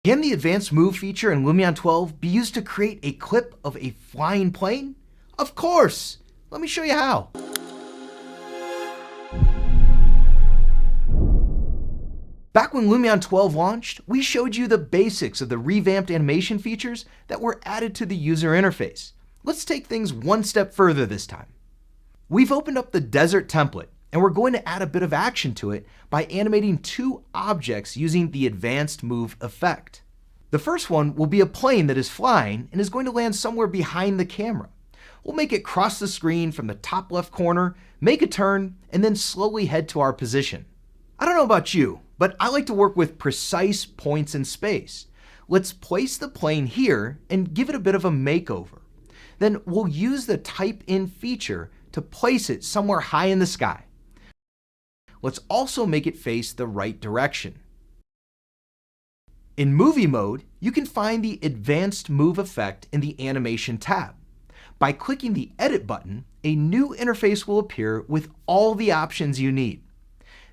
Can the advanced move feature in Lumion 12 be used to create a clip of a flying plane? Of course! Let me show you how. Back when Lumion 12 launched, we showed you the basics of the revamped animation features that were added to the user interface. Let's take things one step further this time. We've opened up the desert template, and we're going to add a bit of action to it by animating two objects using the advanced move effect. The first one will be a plane that is flying and is going to land somewhere behind the camera. We'll make it cross the screen from the top left corner, make a turn, and then slowly head to our position. I don't know about you, but I like to work with precise points in space. Let's place the plane here and give it a bit of a makeover. Then we'll use the type in feature to place it somewhere high in the sky. Let's also make it face the right direction. In movie mode, you can find the advanced move effect in the animation tab. By clicking the edit button, a new interface will appear with all the options you need.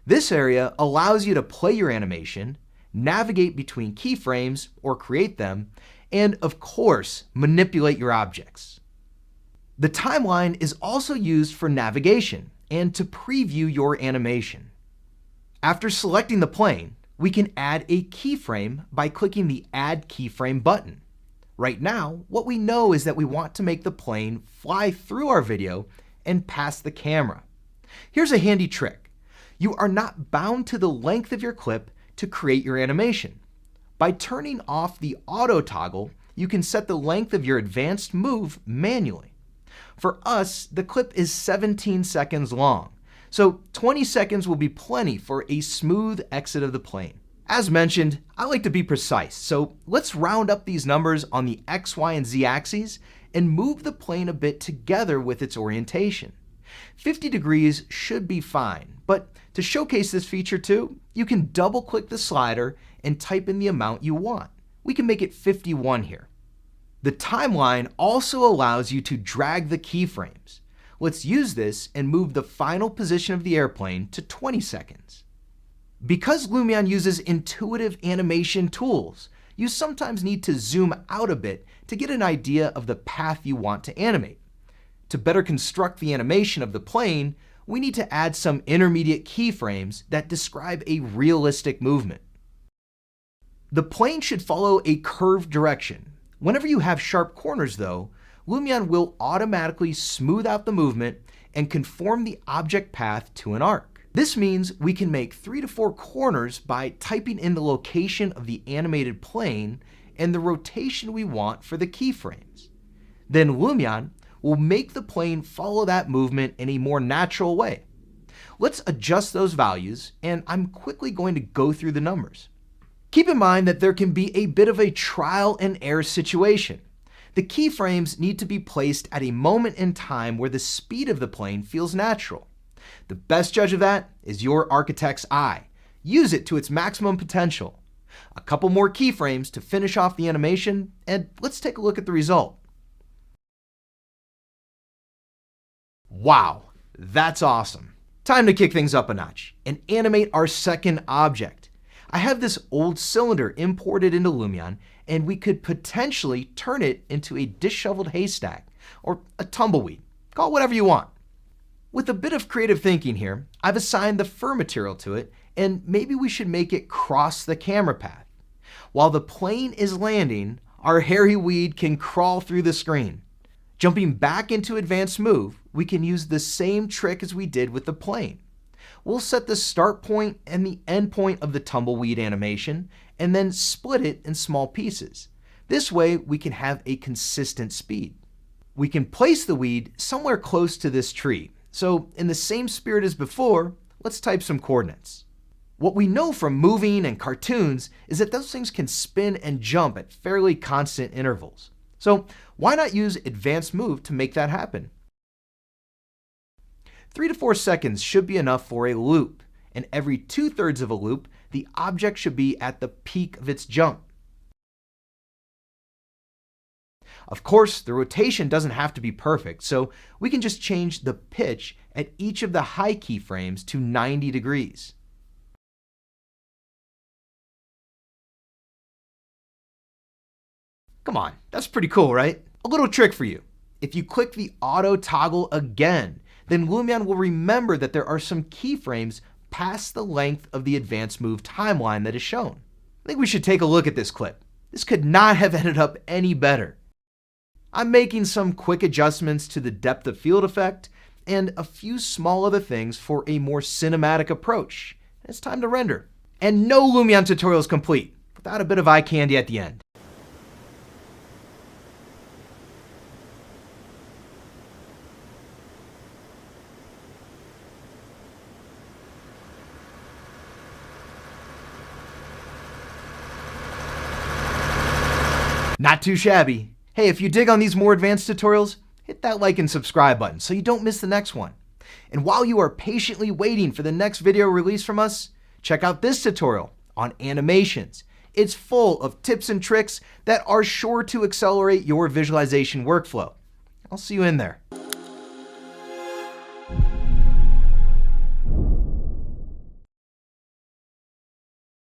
This area allows you to play your animation, navigate between keyframes or create them, and of course, manipulate your objects. The timeline is also used for navigation and to preview your animation. After selecting the plane, we can add a keyframe by clicking the Add Keyframe button. Right now, what we know is that we want to make the plane fly through our video and past the camera. Here's a handy trick. You are not bound to the length of your clip to create your animation. By turning off the auto toggle, you can set the length of your advanced move manually. For us, the clip is 17 seconds long, so 20 seconds will be plenty for a smooth exit of the plane. As mentioned, I like to be precise, so let's round up these numbers on the X, Y, and Z axes and move the plane a bit together with its orientation. 50 degrees should be fine, but to showcase this feature too, you can double-click the slider and type in the amount you want. We can make it 51 here. The timeline also allows you to drag the keyframes. Let's use this and move the final position of the airplane to 20 seconds. Because Lumion uses intuitive animation tools, you sometimes need to zoom out a bit to get an idea of the path you want to animate. To better construct the animation of the plane, we need to add some intermediate keyframes that describe a realistic movement. The plane should follow a curved direction. Whenever you have sharp corners though, Lumion will automatically smooth out the movement and conform the object path to an arc. This means we can make 3 to 4 corners by typing in the location of the animated plane and the rotation we want for the keyframes. Then Lumion will make the plane follow that movement in a more natural way. Let's adjust those values, and I'm quickly going to go through the numbers. Keep in mind that there can be a bit of a trial and error situation. The keyframes need to be placed at a moment in time where the speed of the plane feels natural. The best judge of that is your architect's eye. Use it to its maximum potential. A couple more keyframes to finish off the animation, and let's take a look at the result. Wow, that's awesome. Time to kick things up a notch and animate our second object. I have this old cylinder imported into Lumion, and we could potentially turn it into a disheveled haystack or a tumbleweed. Call it whatever you want. With a bit of creative thinking here, I've assigned the fur material to it, and maybe we should make it cross the camera path. While the plane is landing, our hairy weed can crawl through the screen. Jumping back into advanced move, we can use the same trick as we did with the plane. We'll set the start point and the end point of the tumbleweed animation and then split it in small pieces. This way we can have a consistent speed. We can place the weed somewhere close to this tree. So in the same spirit as before, let's type some coordinates. What we know from moving and cartoons is that those things can spin and jump at fairly constant intervals. So why not use advanced move to make that happen? 3 to 4 seconds should be enough for a loop, and every 2/3 of a loop, the object should be at the peak of its jump. Of course, the rotation doesn't have to be perfect, so we can just change the pitch at each of the high keyframes to 90 degrees. Come on, that's pretty cool, right? A little trick for you. If you click the auto toggle again, then Lumion will remember that there are some keyframes past the length of the advanced move timeline that is shown. I think we should take a look at this clip. This could not have ended up any better. I'm making some quick adjustments to the depth of field effect and a few small other things for a more cinematic approach. It's time to render. And no Lumion tutorial is complete without a bit of eye candy at the end. Not too shabby. Hey, if you dig on these more advanced tutorials, hit that like and subscribe button so you don't miss the next one. And while you are patiently waiting for the next video release from us, check out this tutorial on animations. It's full of tips and tricks that are sure to accelerate your visualization workflow. I'll see you in there.